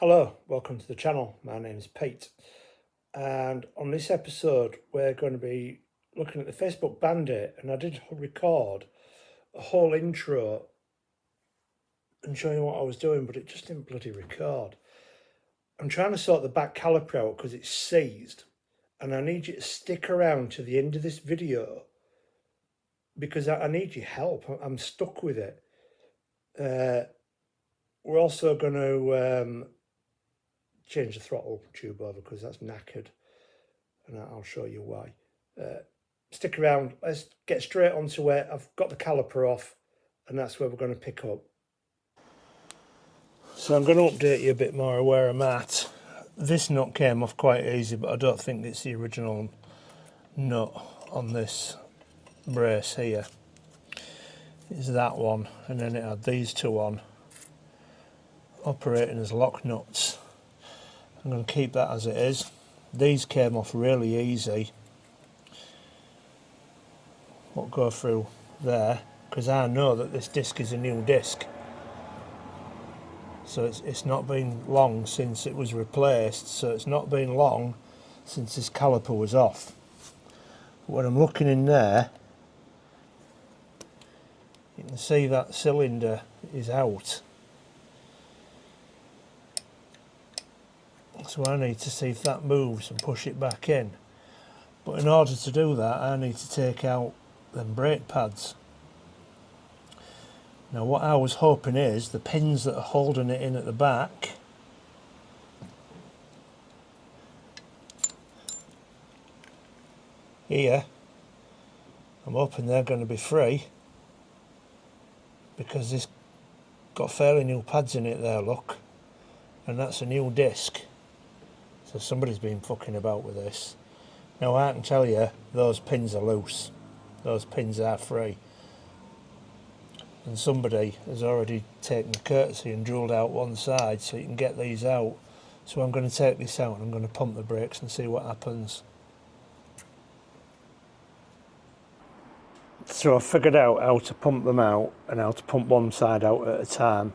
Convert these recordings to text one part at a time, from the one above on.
Hello, welcome to the channel. My name is Pete, and on this episode we're going to be looking at the Facebook Bandit, and I did record a whole intro and show you what I was doing, but it just didn't bloody record. I'm trying to sort the back caliper out because it's seized, and I need you to stick around to the end of this video because I need your help. I'm stuck with it. We're also going to change the throttle tube over because that's knackered, and I'll show you why. Stick around, let's get straight onto where I've got the caliper off, and that's where we're going to pick up. So I'm going to update you a bit more of where I'm at. This nut came off quite easy, but I don't think it's the original nut on this brace here. It's that one, and then it had these two on, operating as lock nuts. I'm going to keep that as it is. These came off really easy. Won't go through there because I know that this disc is a new disc. So it's not been long since it was replaced, so it's not been long since this caliper was off. But when I'm looking in there, you can see that cylinder is out. So I need to see if that moves and push it back in. But in order to do that, I need to take out them brake pads. Now what I was hoping is the pins that are holding it in at the back here, I'm hoping they're going to be free, because this got fairly new pads in it there, look, and that's a new disc. So somebody's been fucking about with this. Now I can tell you those pins are loose. Those pins are free. And somebody has already taken the courtesy and drilled out one side so you can get these out. So I'm going to take this out and I'm going to pump the brakes and see what happens. So I figured out how to pump them out and how to pump one side out at a time.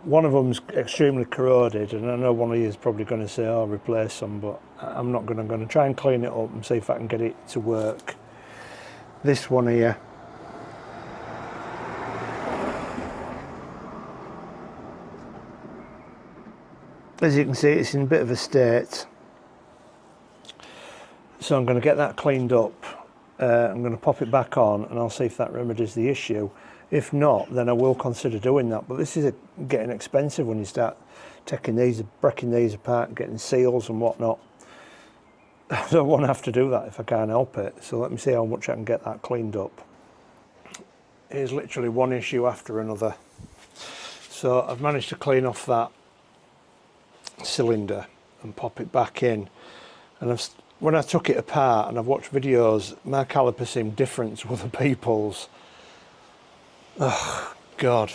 One of them's extremely corroded, and I know one of you is probably going to say, oh, replace some, but I'm not going to. I'm going to try and clean it up and see if I can get it to work. This one here, as you can see, it's in a bit of a state. So I'm going to get that cleaned up. I'm going to pop it back on and I'll see if that remedies the issue. If not, then I will consider doing that. But this is getting expensive when you start taking these, breaking these apart, getting seals and whatnot. I don't want to have to do that if I can't help it. So let me see how much I can get that cleaned up. Here's literally one issue after another. So I've managed to clean off that cylinder and pop it back in. And when I took it apart and I've watched videos, my caliper seemed different to other people's. Oh God,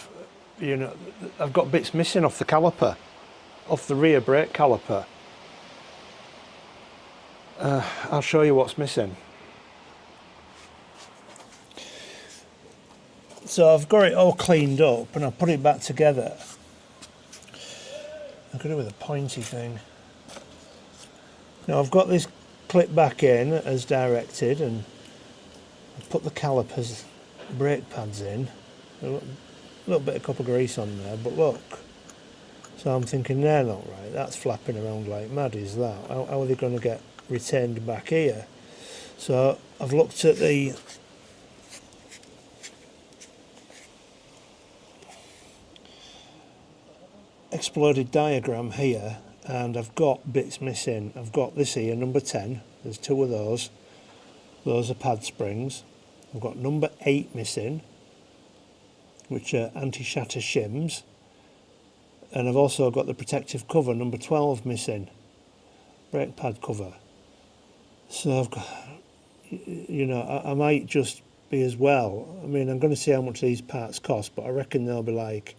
you know, I've got bits missing off the caliper, off the rear brake caliper. I'll show you what's missing. So I've got it all cleaned up and I've put it back together. I've got it with a pointy thing. Now I've got this clip back in as directed, and I've put the calipers, brake pads in. A little bit of copper grease on there, but look. So I'm thinking they're not right. That's flapping around like mad, is that? How are they going to get retained back here? So I've looked at the exploded diagram here, and I've got bits missing. I've got this here, number 10. There's two of those. Those are pad springs. I've got number 8 missing, which are anti-shatter shims, and I've also got the protective cover, number 12, missing, brake pad cover. So I've got, you know, I might just be as well. I mean, I'm going to see how much these parts cost, but I reckon they'll be like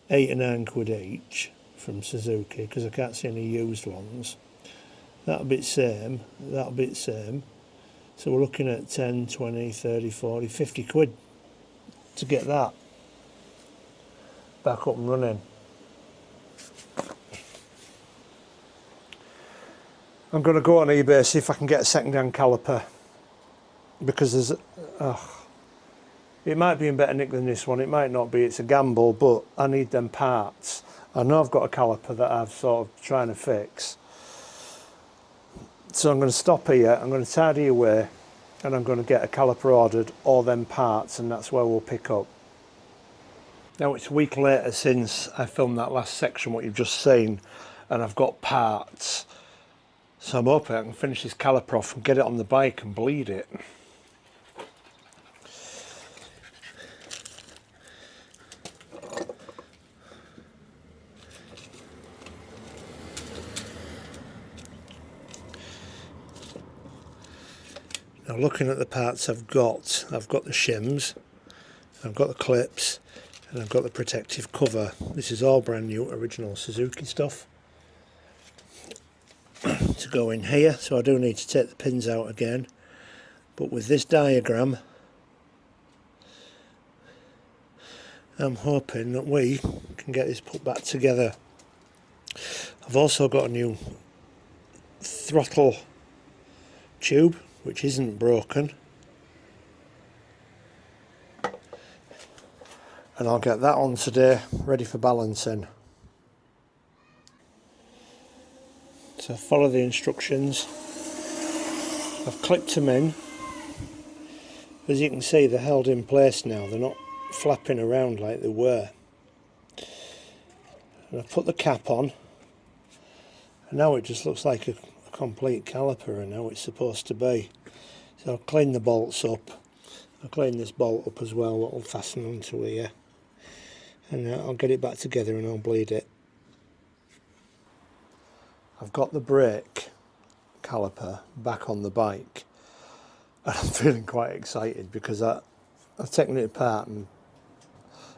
£8 or £9 each from Suzuki, because I can't see any used ones. That'll be the same, that'll be the same. So we're looking at 10, 20, 30, 40, 50 quid to get that back up and running. I'm going to go on eBay, see if I can get a second-hand caliper, because there's it might be in better nick than this one, it might not be, it's a gamble, but I need them parts. I know I've got a caliper that I've sort of trying to fix. So I'm going to stop here, I'm going to tidy away, and I'm going to get a caliper ordered, or them parts, and that's where we'll pick up. Now it's a week later since I filmed that last section, what you've just seen, and I've got parts. So I'm hoping I can finish this caliper off and get it on the bike and bleed it. Now looking at the parts I've got the shims, I've got the clips, and I've got the protective cover. This is all brand new, original Suzuki stuff to go in here, so I do need to take the pins out again. But with this diagram, I'm hoping that we can get this put back together. I've also got a new throttle tube, which isn't broken, and I'll get that on today, ready for balancing. So follow the instructions. I've clipped them in. As you can see, they're held in place now, they're not flapping around like they were. And I've put the cap on, and now it just looks like a complete caliper, and how it's supposed to be. So I'll clean the bolts up. I'll clean this bolt up as well, that'll fasten onto here, and I'll get it back together and I'll bleed it. I've got the brake caliper back on the bike, and I'm feeling quite excited because I've taken it apart, and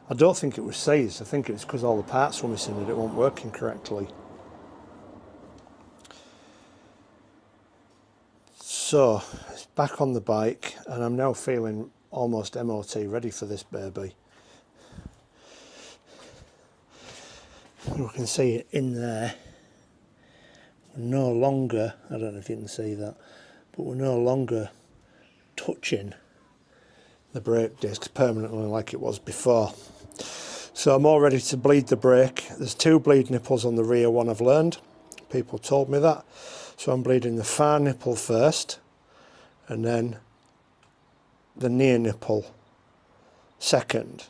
I don't think it was seized. I think it was because all the parts were missing and it wasn't working correctly. So it's back on the bike, and I'm now feeling almost MOT ready for this baby. You can see it in there. We're no longer, I don't know if you can see that, but we're no longer touching the brake discs permanently like it was before. So I'm all ready to bleed the brake. There's two bleed nipples on the rear one, I've learned. People told me that. So I'm bleeding the far nipple first, and then the near nipple second.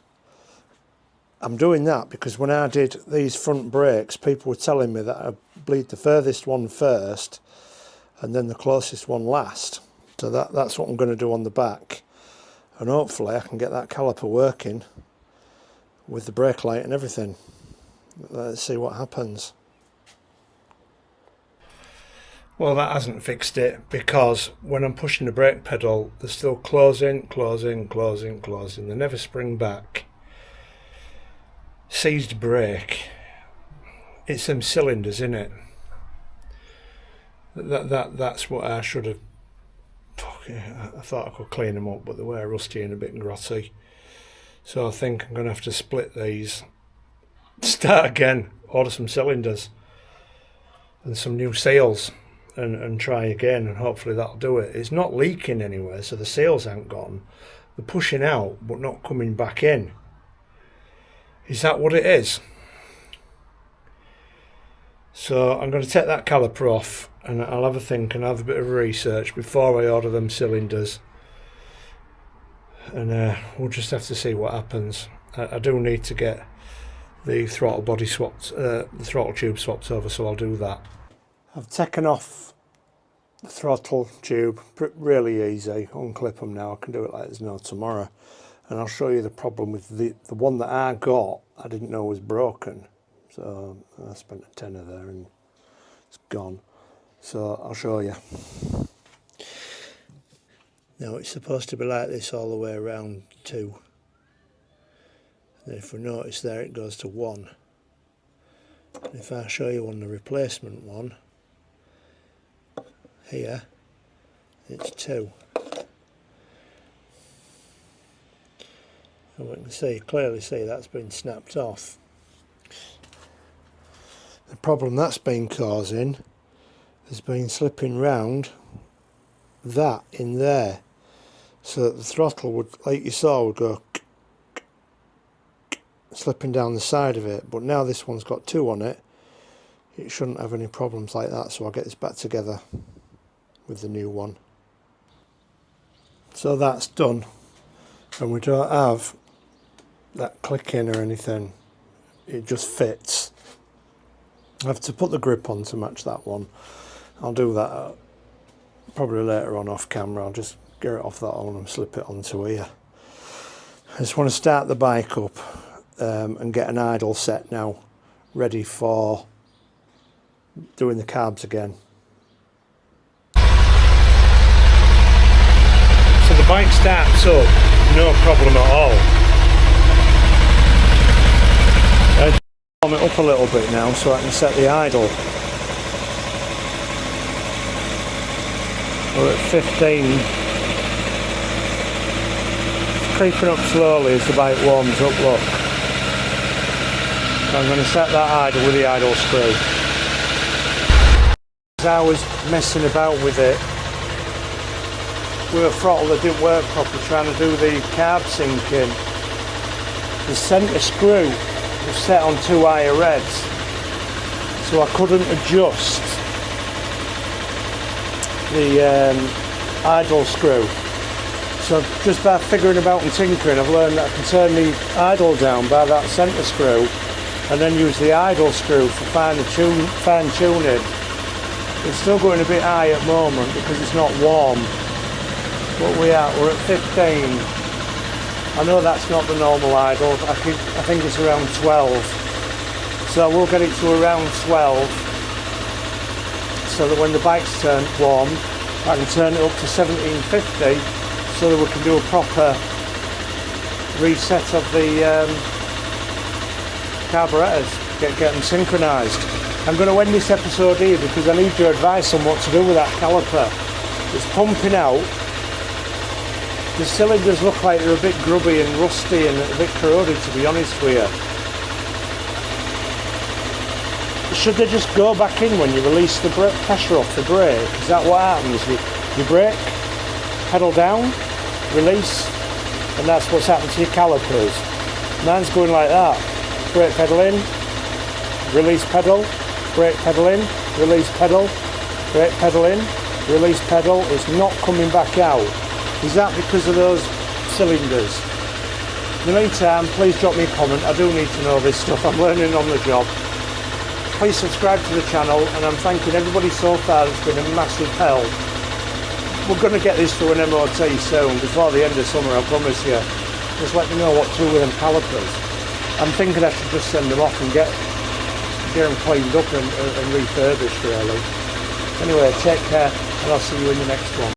I'm doing that because when I did these front brakes, people were telling me that I bleed the furthest one first and then the closest one last. So that's what I'm going to do on the back, and hopefully I can get that caliper working with the brake light and everything. Let's see what happens. Well, that hasn't fixed it, because when I'm pushing the brake pedal, they're still closing. They never spring back. Seized brake. It's them cylinders, isn't it? That's what I should have. I thought I could clean them up, but they were rusty and a bit grotty. So I think I'm going to have to split these, start again, order some cylinders and some new seals, and try again, and hopefully that'll do it. It's not leaking anywhere, so the seals aren't gone. They're pushing out but not coming back in. Is that what it is? So I'm going to take that caliper off, and I'll have a think and have a bit of research before I order them cylinders, and we'll just have to see what happens. I do need to get the throttle body swapped, the throttle tube swapped over, so I'll do that. I've taken off the throttle tube, really easy. Unclip them now, I can do it like there's no tomorrow. And I'll show you the problem with the one that I got, I didn't know was broken. So I spent a tenner there and it's gone. So I'll show you. Now it's supposed to be like this all the way around too. And if we notice there, it goes to 1. And if I show you on the replacement one, here, it's 2. And we can clearly see that's been snapped off. The problem that's been causing has been slipping round that in there, so that the throttle would, like you saw, would go slipping down the side of it. But now this one's got 2 on it, it shouldn't have any problems like that, so I'll get this back together with the new one. So that's done, and we don't have that clicking or anything, it just fits. I have to put the grip on to match that one. I'll do that probably later on off camera. I'll just get it off that one and slip it onto here. I just want to start the bike up and get an idle set now, ready for doing the carbs again. So the bike starts up, no problem at all. I warm it up a little bit now so I can set the idle. We're at 15. It's creeping up slowly as the bike warms up, look. So I'm going to set that idle with the idle screw. As I was messing about with it, with a throttle that didn't work properly, trying to do the carb sinking, the centre screw was set on 2 higher reds, so I couldn't adjust the idle screw. So just by figuring about and tinkering, I've learned that I can turn the idle down by that centre screw and then use the idle screw for fine tuning. It's still going a bit high at the moment because it's not warm. But we're at 15. I know that's not the normal idle. I think it's around 12. So we'll get it to around 12 so that when the bike's turned warm, I can turn it up to 1750 so that we can do a proper reset of the carburetors, get them synchronised. I'm going to end this episode here because I need your advice on what to do with that caliper. It's pumping out. The cylinders look like they're a bit grubby and rusty and a bit corroded, to be honest with you. Should they just go back in when you release the pressure off the brake? Is that what happens? You brake, pedal down, release, and that's what's happened to your calipers. Mine's going like that. Brake pedal in, release pedal, brake pedal in, release pedal, brake pedal in, release pedal. It's not coming back out. Is that because of those cylinders? In the meantime, please drop me a comment. I do need to know this stuff. I'm learning on the job. Please subscribe to the channel, and I'm thanking everybody so far. It's been a massive help. We're going to get this to an MOT soon, before the end of summer, I promise you. Just let me know what to do with them calipers. I'm thinking I should just send them off and get them cleaned up and refurbished, really. Anyway, take care, and I'll see you in the next one.